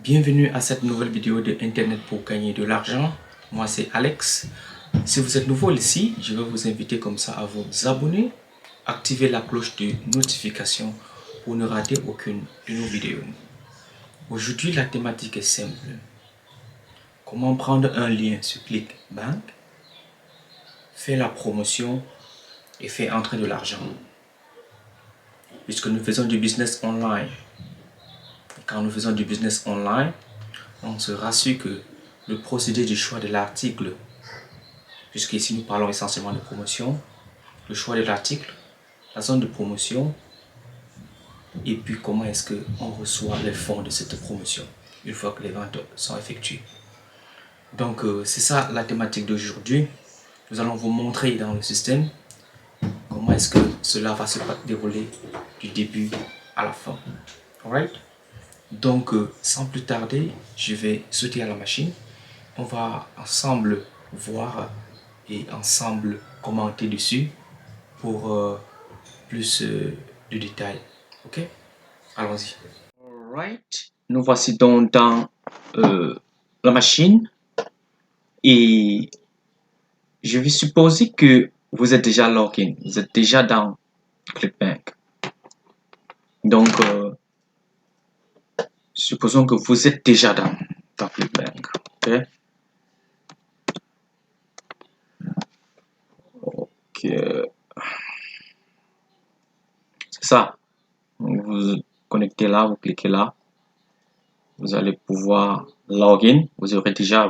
Bienvenue à cette nouvelle vidéo de Internet pour gagner de l'argent. Moi c'est Alex. Si vous êtes nouveau ici, je vais vous inviter comme ça à vous abonner, activer la cloche de notification pour ne rater aucune de nos vidéos. Aujourd'hui la thématique est simple. Comment prendre un lien sur ClickBank, faire la promotion et faire entrer de l'argent. Puisque nous faisons du business online. Quand nous faisons du business online, on se rassure que le procédé du choix de l'article, puisqu'ici nous parlons essentiellement de promotion, le choix de l'article, la zone de promotion, et puis comment est-ce qu'on reçoit les fonds de cette promotion une fois que les ventes sont effectuées. Donc c'est ça la thématique d'aujourd'hui. Nous allons vous montrer dans le système comment est-ce que cela va se dérouler du début à la fin. Alright? Donc sans plus tarder, je vais sauter à la machine. On va ensemble voir et ensemble commenter dessus pour plus de détails. Ok, allons-y. Alright, nous voici donc dans la machine et je vais supposer que vous êtes déjà login, vous êtes déjà dans ClickBank. Donc, supposons que vous êtes déjà dans ClickBank. Ok. Ok. C'est ça. Donc, vous connectez là, vous cliquez là. Vous allez pouvoir login. Vous aurez déjà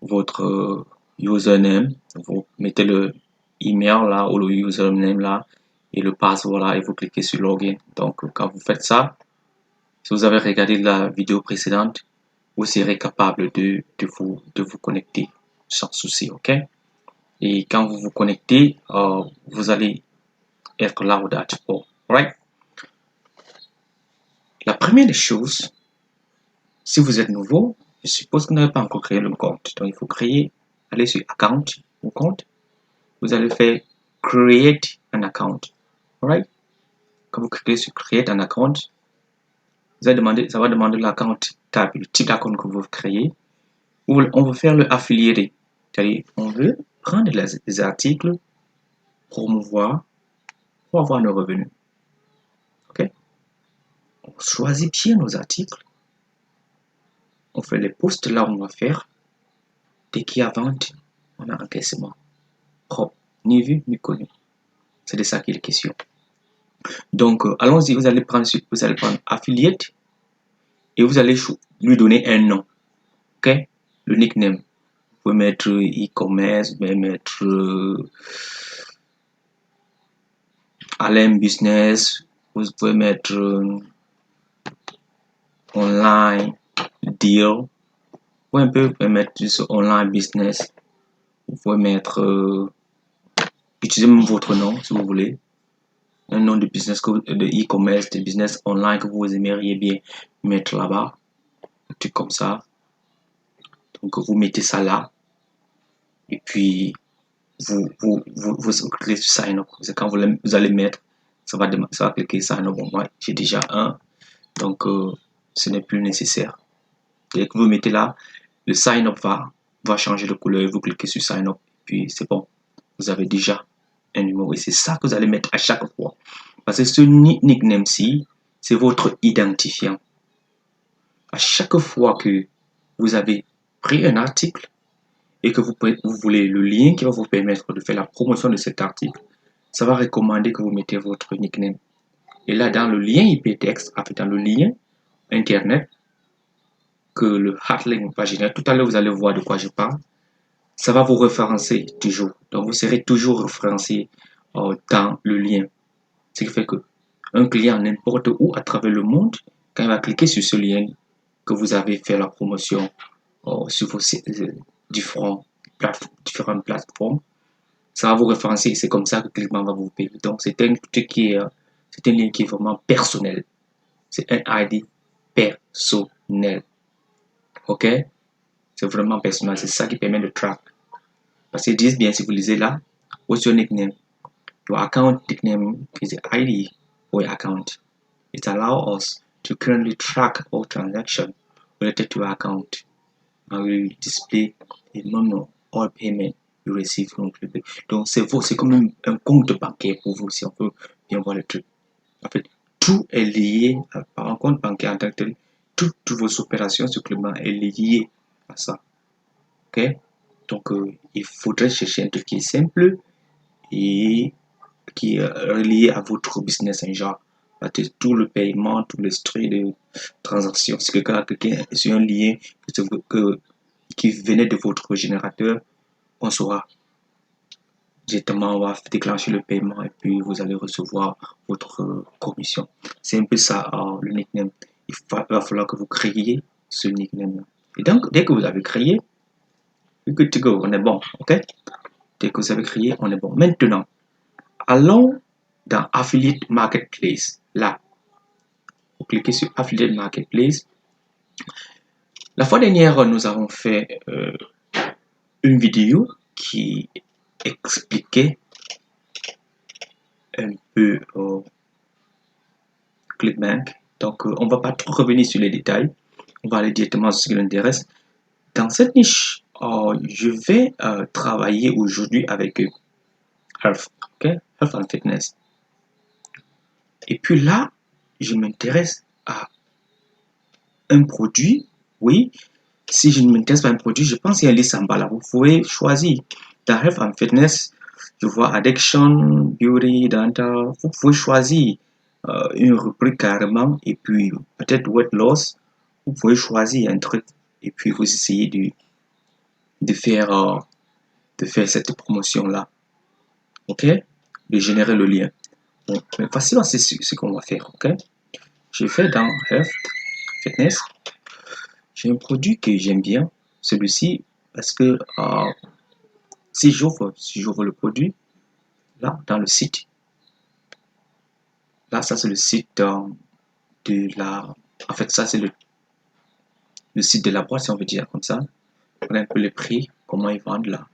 votre username. Vous mettez le email là ou le username là et le password là et vous cliquez sur login. Donc quand vous faites ça, si vous avez regardé la vidéo précédente, vous serez capable de vous connecter sans souci, ok? Et quand vous vous connectez, vous allez être là au dashboard, right? La première des choses, si vous êtes nouveau, je suppose que vous n'avez pas encore créé le compte. Donc il faut créer, aller sur account ou compte. Vous allez faire create an account. Alright? Quand vous cliquez sur create an account, ça va demander l'account type, le type d'account que vous créez. On veut faire le affilié. C'est-à-dire, on veut prendre les articles, promouvoir pour avoir nos revenus. Ok? On choisit bien nos articles. On fait les posts là où on va faire. Dès qu'il y a vente, on a encaissement. Propre, ni vu ni connu. C'est de ça qu'il est question. Donc, allons-y, vous allez prendre affiliate et vous allez lui donner un nom. Ok? Le nickname. Vous pouvez mettre e-commerce, vous pouvez mettre Alain Business, vous pouvez mettre online deal, vous pouvez mettre juste online business, vous pouvez mettre utilisez même votre nom si vous voulez, un nom de business, de e-commerce, de business online que vous aimeriez bien mettre là-bas, un truc comme ça. Donc vous mettez ça là et puis vous cliquez sur sign up. C'est quand vous allez mettre, ça va cliquer sign up. Bon, moi j'ai déjà un, donc ce n'est plus nécessaire. Dès que vous mettez là, le sign up va changer de couleur. Vous cliquez sur sign up, puis c'est bon. Vous avez déjà un numéro et c'est ça que vous allez mettre à chaque fois. Parce que ce nickname-ci, c'est votre identifiant. À chaque fois que vous avez pris un article et que vous voulez le lien qui va vous permettre de faire la promotion de cet article, ça va recommander que vous mettez votre nickname. Et là, dans le lien hypertexte, dans le lien Internet, que le hardlink va générer, tout à l'heure vous allez voir de quoi je parle, ça va vous référencer toujours. Donc vous serez toujours référencé dans le lien. Ce qui fait que un client n'importe où à travers le monde, quand il va cliquer sur ce lien que vous avez fait la promotion sur vos différentes plateformes, ça va vous référencer et c'est comme ça que Clickbank va vous payer. Donc c'est un lien qui est vraiment personnel. C'est un ID personnel. Ok? C'est vraiment personnel. C'est ça qui permet de track. Parce qu'ils disent bien, si vous lisez là, what's your nickname? Your account nickname is the ID for your account. It allows us to currently track all transactions related to your account. And will display a memo all payment you receive from Clipper. Donc c'est comme un compte bancaire pour vous, si on peut bien voir le truc. En fait, tout est lié par un compte bancaire en tant que tel. Toutes vos opérations sur Clipper est lié à ça. Ok? Donc il faudrait chercher un truc qui est simple et qui est relié à votre business en genre. Tout le paiement, tout l'histoire de transaction. Si quelqu'un sur un lien qui venait de votre générateur, on saura directement, on va déclencher le paiement et puis vous allez recevoir votre commission. C'est un peu ça le nickname. Il va falloir que vous créiez ce nickname. Et donc, dès que vous avez créé, good to go, on est bon, ok? Dès que vous avez créé, on est bon. Maintenant, allons dans Affiliate Marketplace. Là, vous cliquez sur Affiliate Marketplace. La fois dernière, nous avons fait une vidéo qui expliquait un peu ClickBank. Donc, on ne va pas trop revenir sur les détails. On va aller directement sur ce qui nous intéresse. Dans cette niche, je vais travailler aujourd'hui avec Health, okay? Health and Fitness. Et puis là, je m'intéresse à un produit. Oui, si je ne m'intéresse pas à un produit, je pense qu'il y a une liste en bas là. Vous pouvez choisir. Dans Health and Fitness, je vois Addiction, Beauty, Dental. Vous pouvez choisir une rubrique carrément. Et puis peut-être Weight Loss. Vous pouvez choisir un truc. Et puis vous essayez de faire cette promotion là. Ok? De générer le lien. Donc, mais facilement, c'est ce qu'on va faire. Ok? Je fais dans Health Fitness. J'ai un produit que j'aime bien, celui-ci, parce que si j'ouvre le produit, là, dans le site, là, ça c'est le site de la... En fait, ça c'est le site de la boîte, si on veut dire comme ça. On a un peu les prix, comment ils vendent là.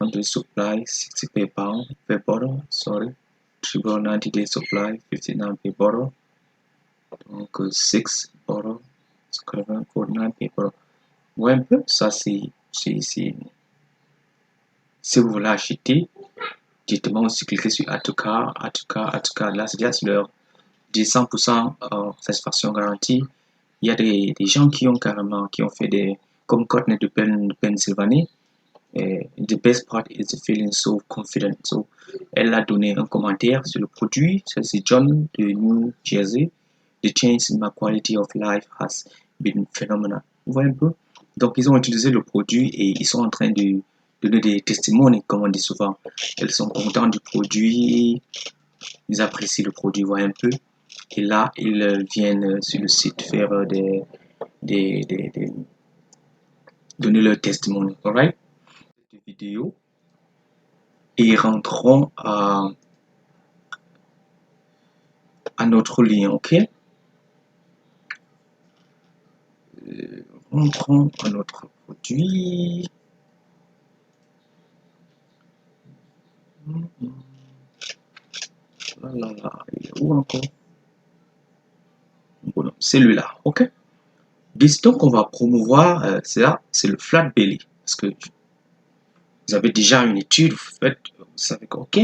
Under supply, 60 per bottle, sorry. Triple 90 day supply, 59 per bottle. Donc, 6 bottles, 49 per bottle. Ouais, un peu, ça c'est... Si vous voulez acheter, directement aussi cliquez sur Add to Cart, là c'est déjà sur leur 100% satisfaction garantie. Il y a des gens qui ont carrément, qui ont fait des, comme Courtney de Pennsylvanie, the best part is the feeling so confident. So, elle a donné un commentaire sur le produit, c'est John de New Jersey. The change in my quality of life has been phenomenal. Vous voyez un peu? Donc, ils ont utilisé le produit et ils sont en train de donner des testimonies, comme on dit souvent. Elles sont contents du produit, ils apprécient le produit, voyez un peu. Et là, ils viennent sur le site faire donner leur testimony. Alright? Cette vidéo. Et rentrons à notre lien, ok? Rentrons à notre produit. Là, il est où encore? Bon, celui-là, ok? Décidons qu'on va promouvoir, c'est le flat belly. Parce que vous avez déjà une étude, vous savez que, ok,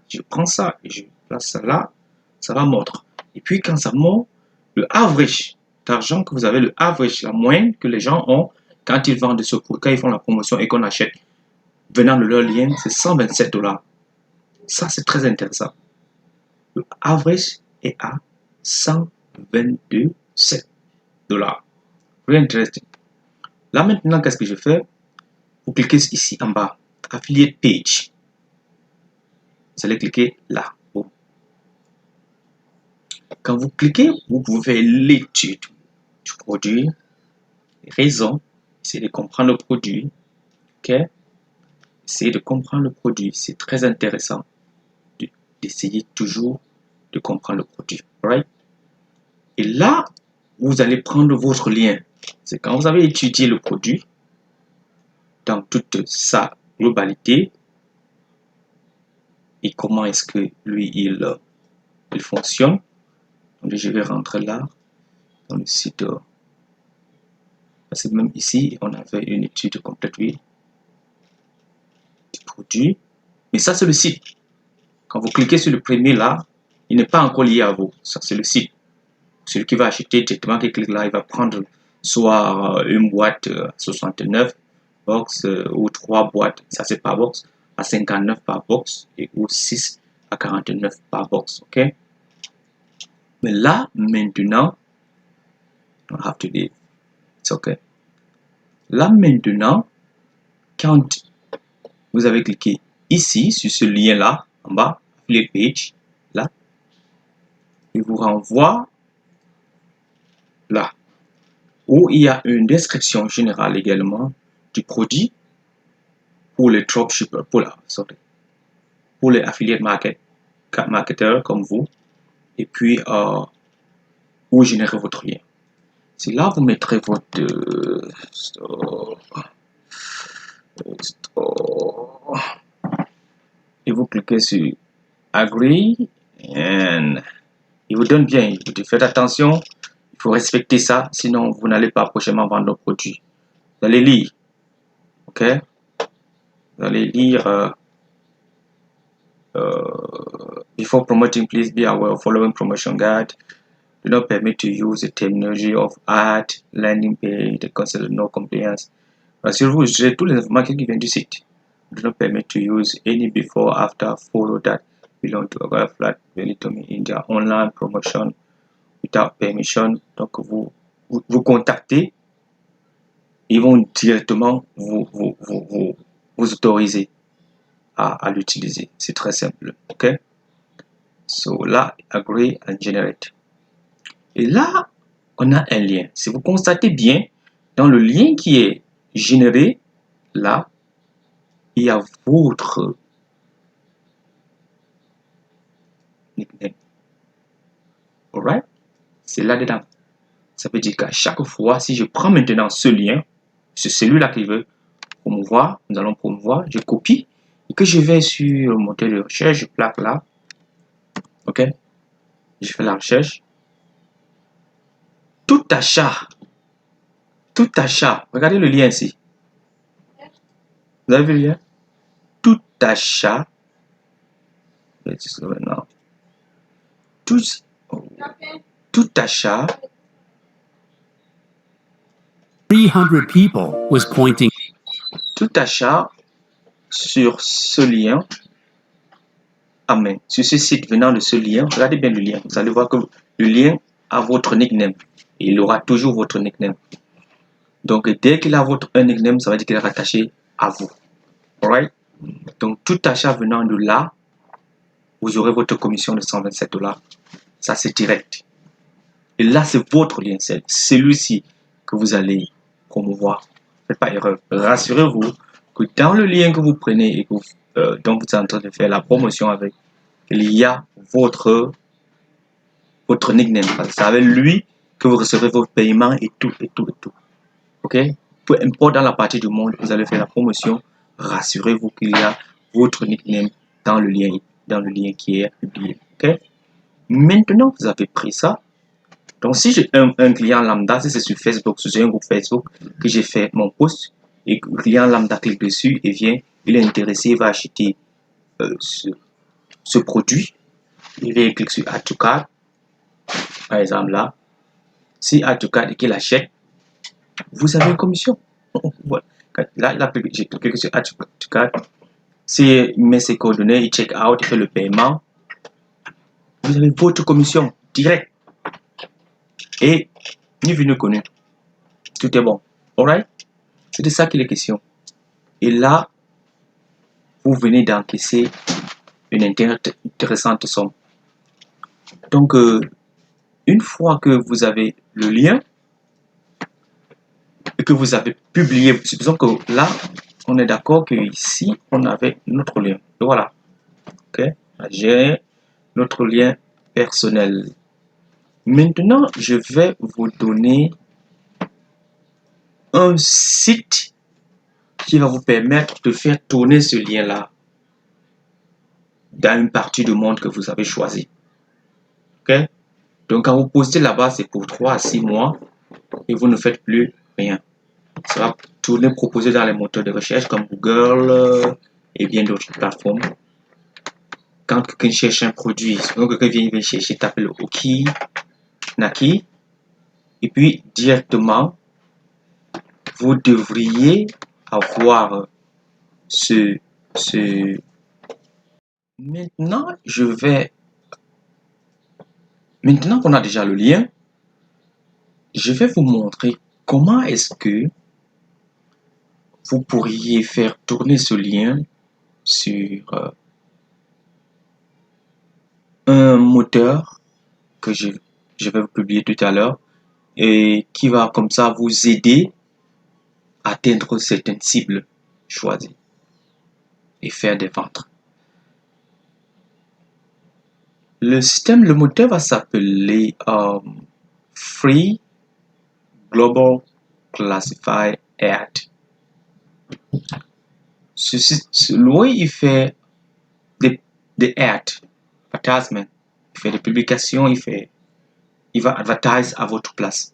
je prends ça et je place ça là, ça va mordre. Et puis quand ça mord, le average d'argent que vous avez, le average, la moyenne que les gens ont quand ils vendent ce produit, quand ils font la promotion et qu'on achète, venant de leur lien, c'est 127 $. Ça, c'est très intéressant. Le average est à 127 $. Very interesting. Là maintenant, qu'est-ce que je fais? Vous cliquez ici en bas, Affiliate Page. Vous allez cliquer là. Quand vous cliquez, vous pouvez faire l'étude du produit, raison, essayez de comprendre le produit. Ok? Essayez de comprendre le produit. C'est très intéressant d'essayer toujours de comprendre le produit. Right? Et là, vous allez prendre votre lien. C'est quand vous avez étudié le produit dans toute sa globalité et comment est-ce que lui, il fonctionne. Donc, je vais rentrer là. dans le site. Parce que même ici, on avait une étude complète, oui, du produit. Mais ça, c'est le site. Quand vous cliquez sur le premier là, il n'est pas encore lié à vous. Ça, c'est le site. Celui qui va acheter directement, qui clique là, il va prendre soit une boîte 69 box ou 3 boîtes, ça c'est par box, à 59 par box et ou 6 à 49 par box. Ok? Mais là, maintenant, I have to leave. It's okay. Là, maintenant, quand vous avez cliqué ici, sur ce lien-là, en bas, affiliate page, là, il vous renvoie là, où il y a une description générale également du produit pour les dropshippers, pour les affiliate marketeurs comme vous, et puis où générer votre lien. C'est là vous mettrez votre store, et vous cliquez sur Agree, and il vous donne bien, il vous dit faites attention, il faut respecter ça, sinon vous n'allez pas prochainement vendre nos produits. Vous allez lire, ok? Vous allez lire before promoting, please be aware of following promotion guide. Do not permit to use the terminology of ad, landing page, the concept of no compliance. Rassurez-vous, j'ai tous les informations qui viennent du site. Do not permit to use any before, after, follow that belong to a flat value to me in their online promotion without permission. Donc vous contactez, ils vont directement vous autoriser à l'utiliser. C'est très simple. Ok? So là, agree and generate. Et là, on a un lien. Si vous constatez bien, dans le lien qui est généré, là, il y a votre nickname. Alright? C'est là-dedans. Ça veut dire qu'à chaque fois, si je prends maintenant ce lien, c'est celui-là qui veut promouvoir, nous allons promouvoir, je copie, et que je vais sur le moteur de recherche, je plaque là. Ok? Je fais la recherche. Tout achat, regardez le lien ici. Vous avez vu le lien? Tout achat, tout achat 300 people was pointing. Tout achat sur ce lien, amen, sur ce site venant de ce lien, regardez bien le lien, vous allez voir que le lien a votre nickname. Et il aura toujours votre nickname. Donc dès qu'il a votre nickname, ça veut dire qu'il est rattaché à vous. Alright? Donc tout achat venant de là, vous aurez votre commission de $127. Ça c'est direct. Et là c'est votre lien, c'est celui-ci que vous allez promouvoir. Faites pas erreur. Rassurez-vous que dans le lien que vous prenez et que dont vous êtes en train de faire la promotion avec, il y a votre nickname. C'est avec lui que vous recevrez vos paiements et tout. Ok? Peu importe dans la partie du monde, vous allez faire la promotion. Rassurez-vous qu'il y a votre nickname dans le lien qui est publié. Ok? Maintenant, vous avez pris ça. Donc, si j'ai un client lambda, si c'est sur Facebook, sur un groupe Facebook que j'ai fait mon post, et que le client lambda clique dessus et vient, il est intéressé, il va acheter ce produit, il vient cliquer sur Add to Cart, par exemple là. Si Add to Cart et qu'il achète, vous avez une commission. Voilà. Là, j'ai cliqué sur Add to Cart. S'il met ses coordonnées, il check out, il fait le paiement, vous avez votre commission directe. Et ni vu ni connu. Tout est bon. Alright? C'est de ça qu'il est question. Et là, vous venez d'encaisser une intéressante somme. Donc, une fois que vous avez le lien et que vous avez publié, supposons que là, on est d'accord que ici, on avait notre lien. Voilà. Ok? J'ai notre lien personnel. Maintenant, je vais vous donner un site qui va vous permettre de faire tourner ce lien-là dans une partie du monde que vous avez choisi. Ok? Donc, quand vous postez là-bas, c'est pour 3 à 6 mois et vous ne faites plus rien. Ça va tourner proposé dans les moteurs de recherche comme Google et bien d'autres plateformes. Quand quelqu'un cherche un produit, donc quelqu'un vient chercher, tape le Oki, Naki, et puis directement, vous devriez avoir ce. Maintenant, maintenant qu'on a déjà le lien, je vais vous montrer comment est-ce que vous pourriez faire tourner ce lien sur un moteur que je vais vous publier tout à l'heure et qui va comme ça vous aider à atteindre certaines cibles choisies et faire des ventes. Le moteur va s'appeler Free Global Classified Ad. Lui, il fait des ads, advertisement, il fait des publications, il va advertise à votre place.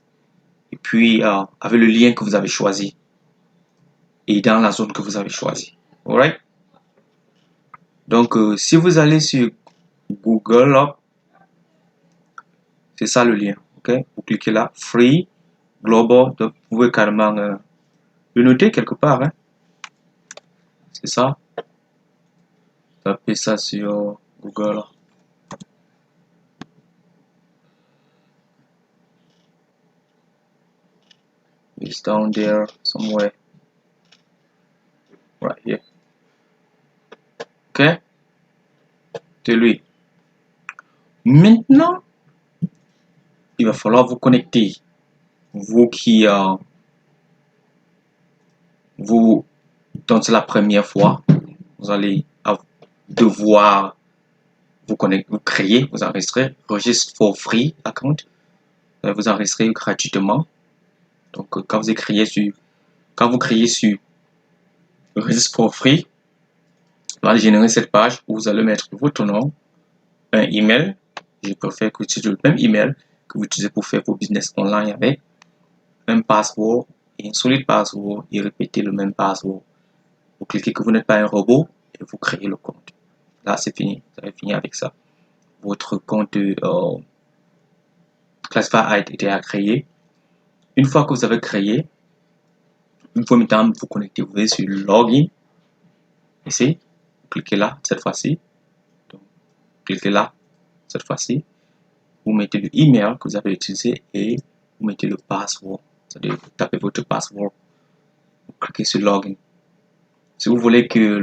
Et puis, avec le lien que vous avez choisi et dans la zone que vous avez choisi. Alright? Donc, si vous allez sur Google, c'est ça le lien. Ok? Vous cliquez là, Free Global. Donc, vous pouvez carrément le noter quelque part. Hein? C'est ça. Tapez ça sur Google. It's down there somewhere. Right here. Ok? C'est lui. Maintenant, il va falloir vous connecter. Vous qui vous, donc c'est la première fois, vous allez devoir vous connecter, vous créer, vous enregistrer, register for free account, vous enregistrer gratuitement. Donc quand vous créez sur register for free, vous allez générer cette page où vous allez mettre votre nom, un email. Je préfère que vous utilisez le même email que vous utilisez pour faire vos business online avec un password et un solide password et répétez le même password. Vous cliquez que vous n'êtes pas un robot et vous créez le compte. Là, c'est fini. Vous avez fini avec ça. Votre compte Classified a été créé. Une fois que vous avez créé, une fois maintenant vous connectez, vous allez sur Login. Ici, vous cliquez là, cette fois-ci. Cliquez là, cette fois-ci. Vous mettez le email que vous avez utilisé et vous mettez le password. C'est-à-dire, vous tapez votre password. Vous cliquez sur Login. Si vous voulez que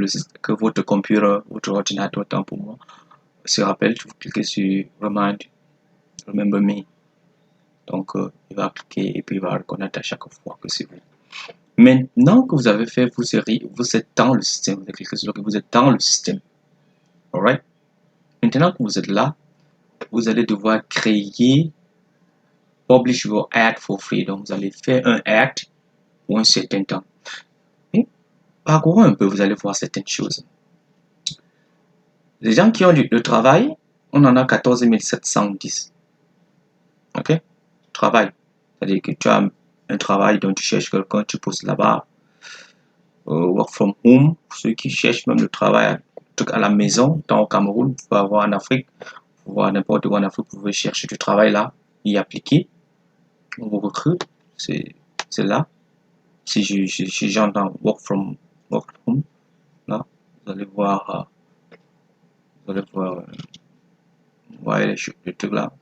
votre computer, votre ordinateur, tant pour moi, se rappelle, vous cliquez sur Remember Me. Donc, il va cliquer et puis il va reconnaître à chaque fois que c'est vous. Maintenant que vous avez fait, vous êtes dans le système. Vous cliquez sur que vous êtes dans le système. Alright? Maintenant que vous êtes là, vous allez devoir créer Publish your ad for free. Donc, vous allez faire un ad pour un certain temps. Et parcourons un peu, vous allez voir certaines choses. Les gens qui ont le travail, on en a 14 710. Ok? Travail. C'est-à-dire que tu as un travail dont tu cherches quelqu'un, tu poses là-bas. Work from home, pour ceux qui cherchent même le travail à la maison, dans au Cameroun, vous pouvez avoir en Afrique, vous pouvez voir n'importe où en Afrique, vous pouvez chercher du travail là, y appliquer. On vous recrute, c'est là. Si j'entends work from home, là, vous allez voir, voyez les trucs là,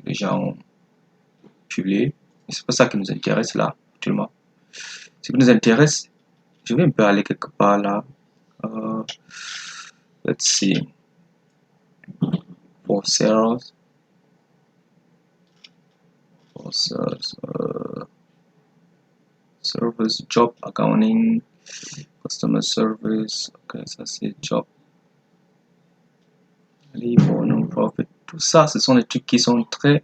les gens ont publié. C'est pas ça qui nous intéresse là, actuellement. Ce qui nous intéresse, je vais un peu aller quelque part là. Let's see. For sales. For sales. Service, job, accounting, customer service. Ok, ça c'est job. Libre, non-profit. Tout ça, ce sont des trucs qui sont très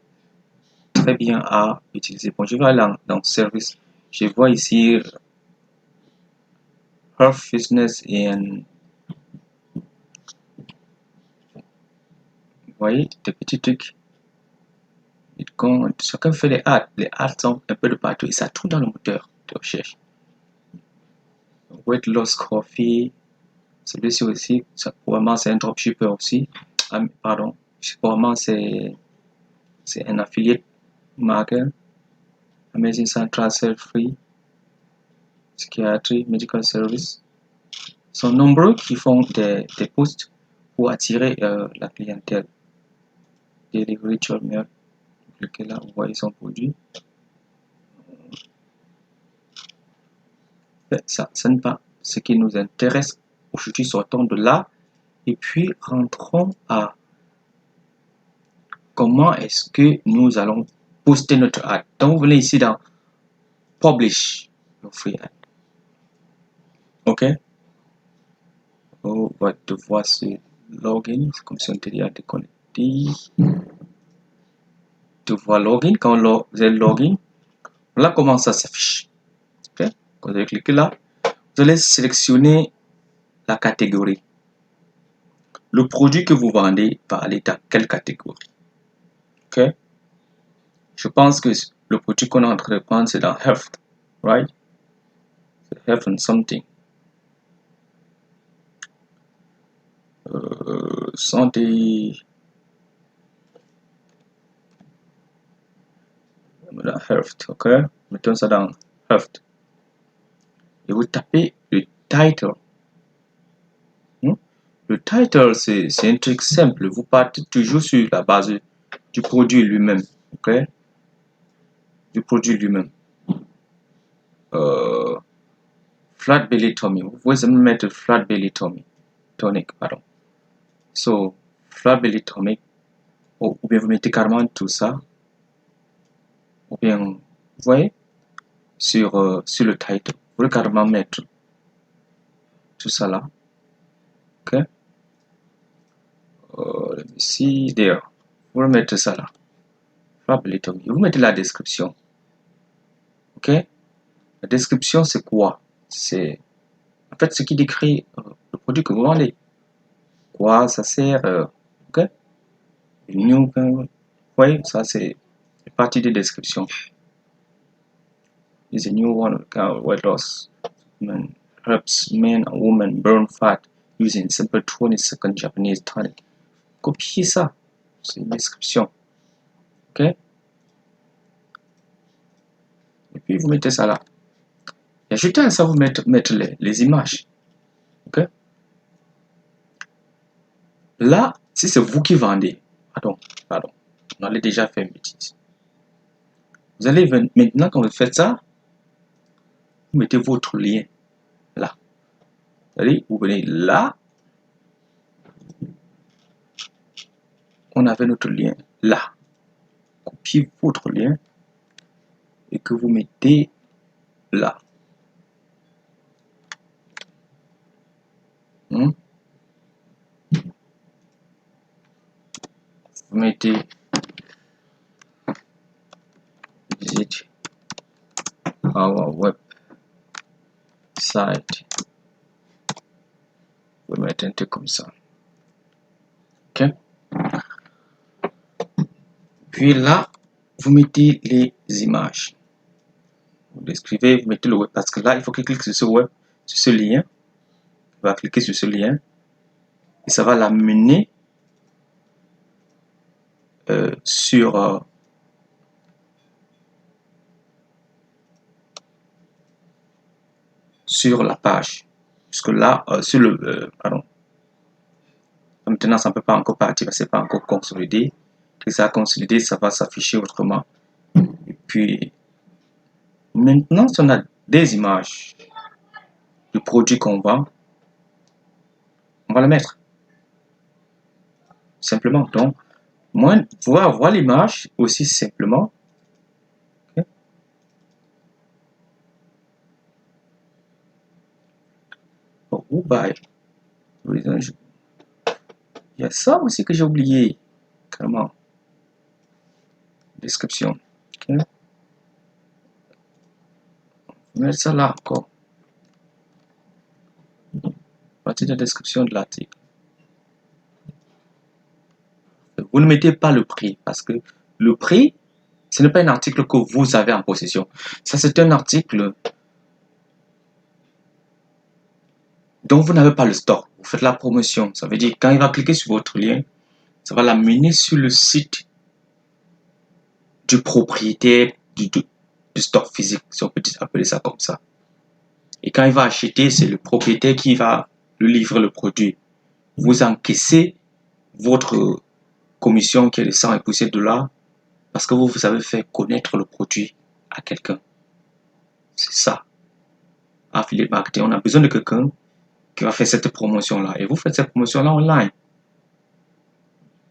bien à utiliser. Bon, je vais aller dans service. Je vois ici Health, Fitness and voyez, des petits trucs. Et quand chacun fait les ads sont un peu de partout et ça tourne dans le moteur de recherche. Weight Loss Coffee, celui-ci aussi, ça, probablement c'est un dropshipper aussi. Ah, pardon, probablement c'est un affiliate market. Amazing Central Free, Psychiatry, Medical Service. Ils sont nombreux qui font des posts pour attirer la clientèle. Delivery Job Milk, cliquez là, vous voyez son produit. Ça n'est pas ce qui nous intéresse. Aujourd'hui, sortons de là et puis rentrons à comment est-ce que nous allons poster notre ad. Donc, vous venez ici dans Publish your free ad. OK? On va devoir se login. C'est comme si on était déjà déconnecté. Devoir login. Quand vous êtes login, voilà comment ça s'affiche. OK? Quand vous allez cliquer là, vous allez sélectionner la catégorie. Le produit que vous vendez va aller dans quelle catégorie? OK? Je pense que le produit qu'on est en train de prendre, c'est dans Health, right? C'est Health and something. Santé. Dans Health, OK? Mettons ça dans Health. Et vous tapez le title. Le title, c'est un truc simple. Vous partez toujours sur la base du produit lui-même. OK? Du produit lui-même. Flat belly tummy. Vous pouvez même mettre flat belly tummy. Tonic, pardon. So, flat belly tonic. Ou bien vous mettez carrément tout ça. Ou bien, vous voyez, sur le title. Vous pouvez carrément mettre tout ça là. OK? Let me see there. Vous mettez ça là. Flat belly tummy. Vous mettez la description. OK? La description, c'est quoi? C'est en fait ce qui décrit le produit que vous vendez. Quoi ça sert? OK? New, oui, ça c'est partie de description. Is a new one weight loss. Man, helps men and women burn fat using simple 20-second Japanese tonic. Copiez ça. C'est une description. OK? Et puis vous mettez ça là. Et ajoutez à ça, vous mettre les images. OK? Là, si c'est vous qui vendez, pardon, on allait déjà faire une bêtise. Vous allez maintenant, quand vous faites ça, vous mettez votre lien là. Allez, vous venez là. On avait notre lien là. Copiez votre lien et que vous mettez là. Vous mettez visit our website. Vous mettez un truc comme ça. OK? Puis là, vous mettez les images. Vous l'écrivez, vous mettez le web. Parce que là, il faut qu'il clique sur ce web, sur ce lien. Il va cliquer sur ce lien. Et ça va l'amener sur la page. Puisque là, sur le... pardon. Maintenant, ça ne peut pas encore partir, parce que ce n'est pas encore consolidé. Et ça a consolidé, ça va s'afficher autrement. Et puis, maintenant, si on a des images du produit qu'on vend, on va le mettre. Simplement. Donc, moi, pouvoir avoir l'image aussi simplement. Okay. Oh, bye. Il y a ça aussi que j'ai oublié. Carrément. Description. Okay. Mettre ça là encore. À partir de la description de l'article. vous ne mettez pas le prix parce que le prix, ce n'est pas un article que vous avez en possession. Ça, c'est un article dont vous n'avez pas le stock. Vous faites la promotion. Ça veut dire quand il va cliquer sur votre lien, ça va l'amener sur le site du propriétaire du stock physique, si on peut appeler ça comme ça. Et quand il va acheter, c'est le propriétaire qui va lui livrer le produit. Vous encaissez votre commission qui est de 100 et poussières $, parce que vous avez fait connaître le produit à quelqu'un. C'est ça. Affiliate marketing, on a besoin de quelqu'un qui va faire cette promotion-là. Et vous faites cette promotion-là online.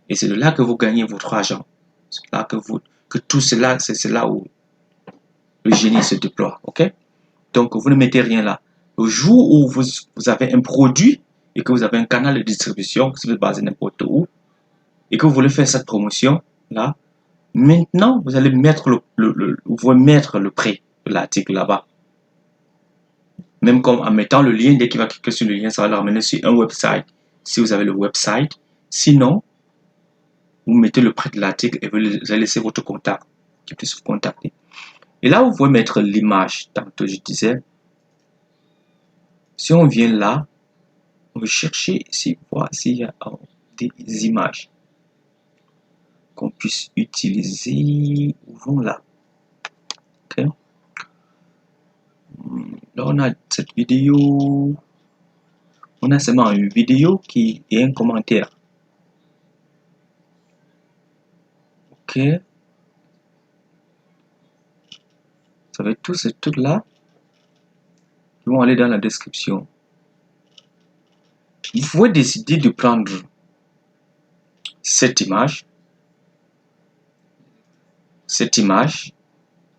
Et c'est de là que vous gagnez votre argent. C'est là que tout cela, c'est là où le génie se déploie. OK? Donc, vous ne mettez rien là. Le jour où vous avez un produit et que vous avez un canal de distribution, que vous êtes basé n'importe où, et que vous voulez faire cette promotion-là, maintenant, vous allez mettre le prix de l'article là-bas. Même comme en mettant le lien, dès qu'il va cliquer sur le lien, ça va le ramener sur un website, si vous avez le website. Sinon, vous mettez le prix de l'article et vous allez laisser votre contact qui puisse vous contacter. Et là, vous pouvez mettre l'image. Tantôt, je disais, si on vient là, on veut chercher ici, voir s'il y a des images qu'on puisse utiliser. Ouvrons là. OK. Là, on a cette vidéo. On a seulement une vidéo qui est un commentaire. OK. Ça va être tous ces trucs-là qui vont aller dans la description. Vous pouvez décider de prendre cette image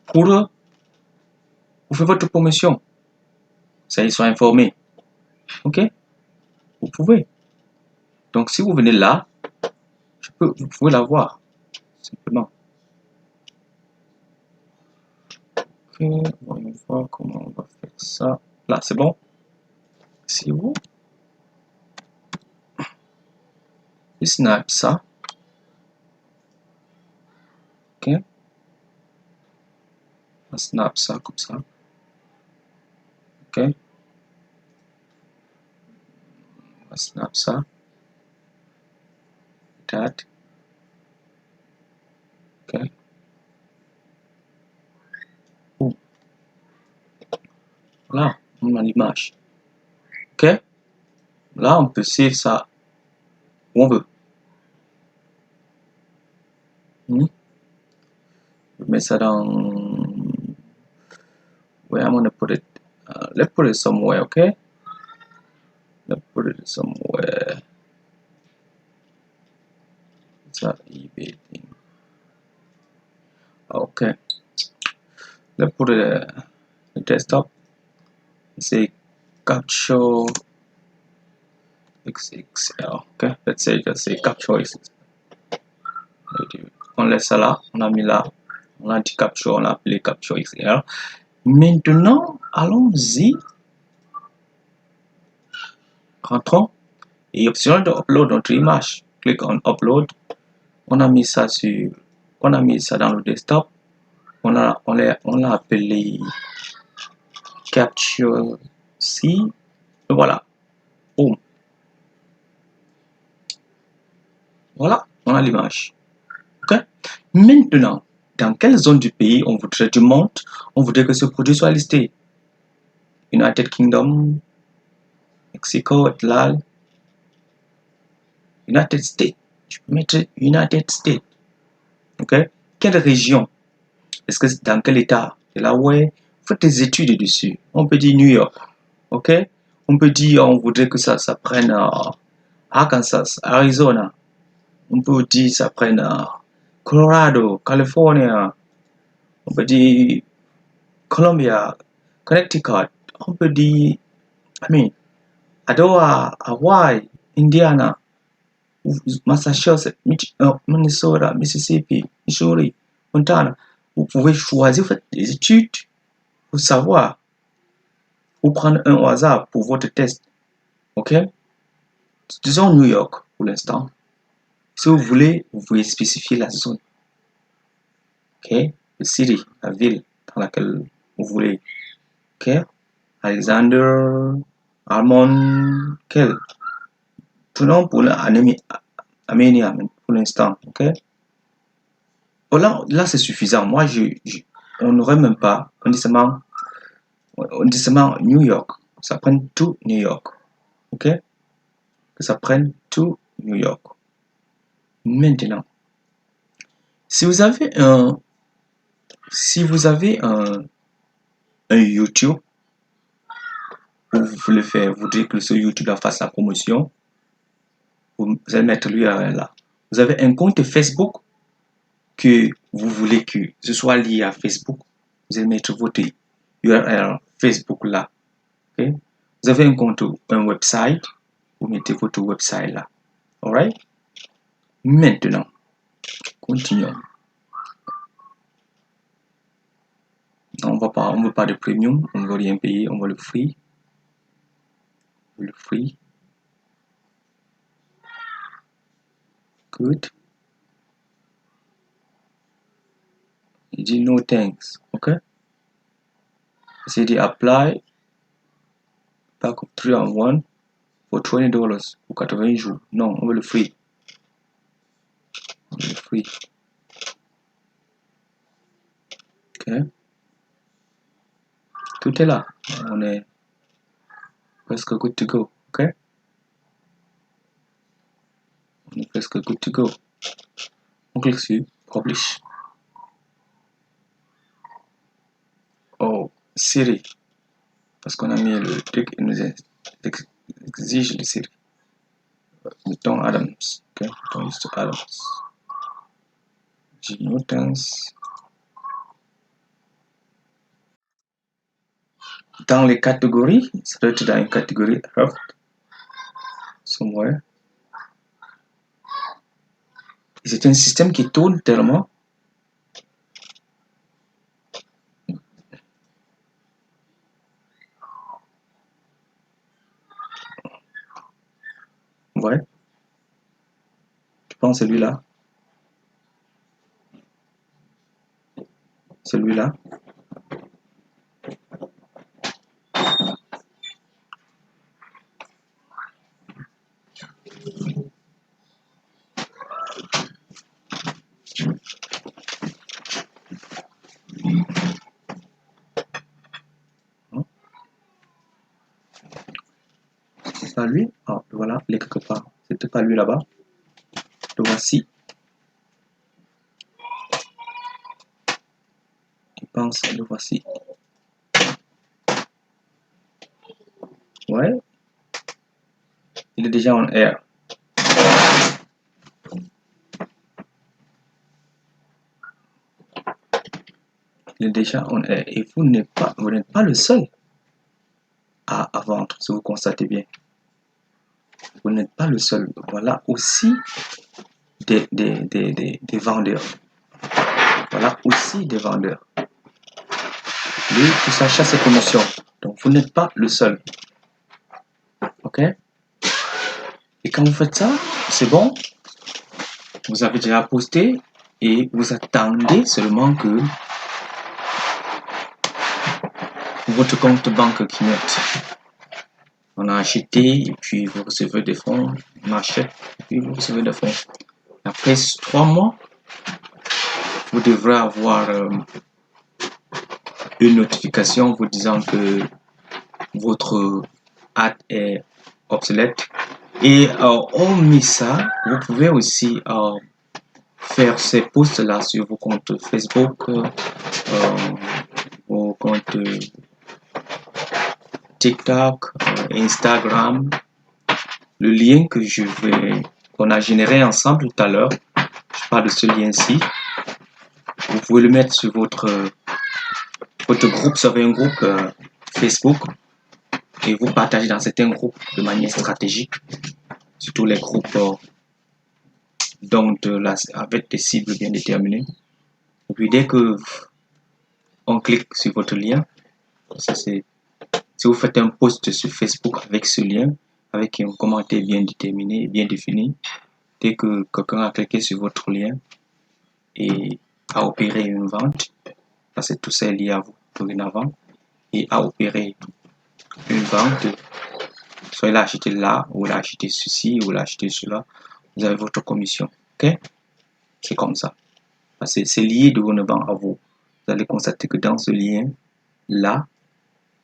pour faire votre promotion. Ça, ils sont informés. OK? Vous pouvez. Donc, si vous venez là, vous pouvez la voir. Simplement. OK. On va voir comment on va faire ça. Là, c'est bon. C'est bon. Je snap ça. OK. On snap ça comme ça. OK. On snap ça. That. OK. Oh. Là, on a l'image. OK. Là, on peut save ça où on veut. Je mets ça dans... Where I'm gonna put it? Let's put it somewhere, okay? Let's put it somewhere. It's an eBay thing. Okay. Let's put it the desktop. Say capture XXL. Okay. Let's say just say capture XXL. On laisse ça là. On a mis là. On a dit capture. On a appelé capture XL. Maintenant, allons-y. Rentrons. Et optionnel de upload notre image. Clique on upload. On a mis ça dans le desktop. On l'a appelé Capture C. Voilà. Boom. Voilà, on a l'image. Ok. Maintenant, dans quelle zone du pays on voudrait du monde, on voudrait que ce produit soit listé? United Kingdom, Mexico, Atlal, United States. Je peux mettre United States. Ok. Quelle région? Est-ce que c'est dans quel état? C'est là où faites des études dessus. On peut dire New York. Ok. On peut dire on voudrait que ça prenne Arkansas, Arizona. On peut dire ça prenne Colorado, California. On peut dire Columbia, Connecticut. On peut dire, Iowa, Hawaii, Indiana, Massachusetts, Minnesota, Mississippi, Missouri, Montana. Vous pouvez choisir, faites des études pour savoir, ou prendre un au hasard pour votre test. Ok? Disons New York pour l'instant. Si vous voulez, vous pouvez spécifier la zone. OK? Le city, la ville dans laquelle vous voulez. OK? Alexander, Almond, quel? Prenons pour l'Arménie pour l'instant. OK? Oh là c'est suffisant. Moi, on n'aurait même pas. On dit seulement New York. Ça prend tout New York. OK? Que ça prenne tout New York. Maintenant, si vous avez un YouTube, vous voulez faire, vous dites que ce YouTube là fasse la promotion, vous allez mettre l'URL là. Vous avez un compte Facebook que vous voulez que ce soit lié à Facebook, vous allez mettre votre URL Facebook là. Okay? Vous avez un website, vous mettez votre website là. Alright? Maintenant, continuons. On ne veut pas de premium, on ne veut rien payer, on veut le free. Le free. Good. Il dit no thanks. OK? C'est dit apply pack of 3 on 1 for $20 pour 80 jours. Non, on veut le free. On veut le free. OK? Tout est là. On est presque good to go. OK? On est presque good to go. On clique sur Publish. Oh, Siri. Parce qu'on a mis le truc, il nous exige le Siri. Mettons Adams. OK? Mettons juste Adams. Newtons. Dans les catégories, ça doit être dans une catégorie Earth. Somewhere. C'est un système qui tourne tellement. Ouais. Je pense celui-là. Celui-là. C'est pas lui. Ah, voilà, il est quelque part. C'était pas lui là-bas. Le voici. Je pense, le voici. Ouais. Il est déjà en air. Il est déjà en air. Et vous n'êtes pas le seul à vendre, si vous constatez bien. Vous n'êtes pas le seul. Voilà aussi des vendeurs. Voilà aussi des vendeurs. Lui, tout ça, chasse et commission. Donc, vous n'êtes pas le seul. OK? Et quand vous faites ça, c'est bon. Vous avez déjà posté et vous attendez seulement que votre compte banque qui note. On a acheté et puis vous recevez des fonds. On achète et puis vous recevez des fonds. Après 3 mois, vous devrez avoir une notification vous disant que votre ad est obsolète. Et hormis ça, vous pouvez aussi faire ces posts là sur vos comptes Facebook, vos comptes TikTok, Instagram. Le lien qu'on a généré ensemble tout à l'heure, je parle de ce lien-ci. Vous pouvez le mettre sur votre groupe, vous avez un groupe Facebook et vous partagez dans certains groupes de manière stratégique, surtout les groupes avec des cibles bien déterminées. Et puis dès que on clique sur votre lien, si vous faites un post sur Facebook avec ce lien, avec un commentaire bien déterminé et bien défini, dès que quelqu'un a cliqué sur votre lien et a opéré une vente, parce que tout ça est lié à vous dorénavant, et a opéré une vente, soit il a acheté là, ou il a acheté ceci, ou il a acheté cela, vous avez votre commission. Ok? C'est comme ça. Parce que c'est lié dorénavant à vous. Vous allez constater que dans ce lien-là,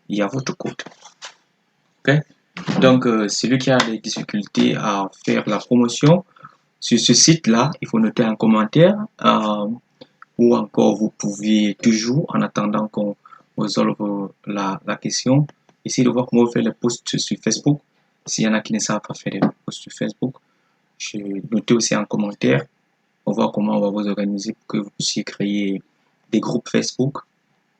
il y a votre code. Ok? Donc, celui qui a des difficultés à faire la promotion sur ce site-là, il faut noter un commentaire. Ou encore, vous pouvez toujours, en attendant qu'on résolve la question, essayer de voir comment faire les posts sur Facebook. S'il y en a qui ne savent pas faire des posts sur Facebook, notez aussi en commentaire. On va voir comment on va vous organiser pour que vous puissiez créer des groupes Facebook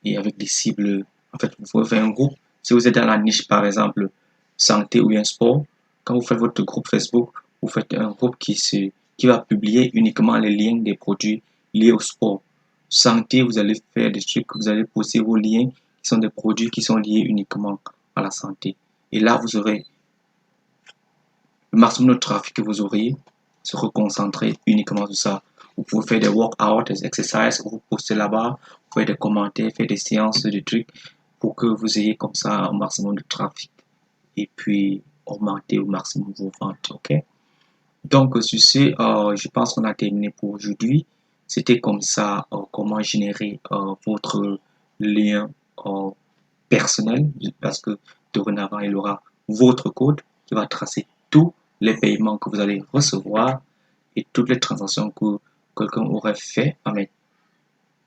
et avec des cibles. En fait, vous pouvez faire un groupe. Si vous êtes dans la niche, par exemple, santé ou bien sport, quand vous faites votre groupe Facebook, vous faites un groupe qui va publier uniquement les liens des produits liés au sport. Santé, vous allez faire des trucs, vous allez poster vos liens qui sont des produits qui sont liés uniquement à la santé. Et là, vous aurez le maximum de trafic que vous auriez, se reconcentrer uniquement sur ça. Vous pouvez faire des workouts, des exercices, vous postez là-bas, vous faites des commentaires, faire des séances de trucs pour que vous ayez comme ça un maximum de trafic et puis augmenter au maximum vos ventes. Ok? Donc, sur ce, je pense qu'on a terminé pour aujourd'hui. C'était comme ça, comment générer votre lien personnel, parce que dorénavant, il aura votre code qui va tracer tous les paiements que vous allez recevoir et toutes les transactions que quelqu'un aurait fait,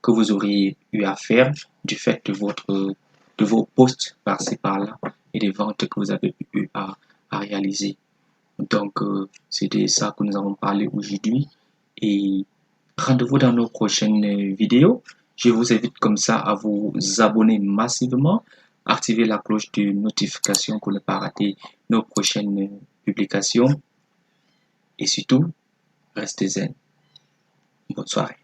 que vous auriez eu à faire du fait de vos posts par-ci par-là et des ventes que vous avez eu à réaliser. Donc, c'était ça que nous avons parlé aujourd'hui et rendez-vous dans nos prochaines vidéos. Je vous invite comme ça à vous abonner massivement, activer la cloche de notification pour ne pas rater nos prochaines publications et surtout, restez zen. Bonne soirée.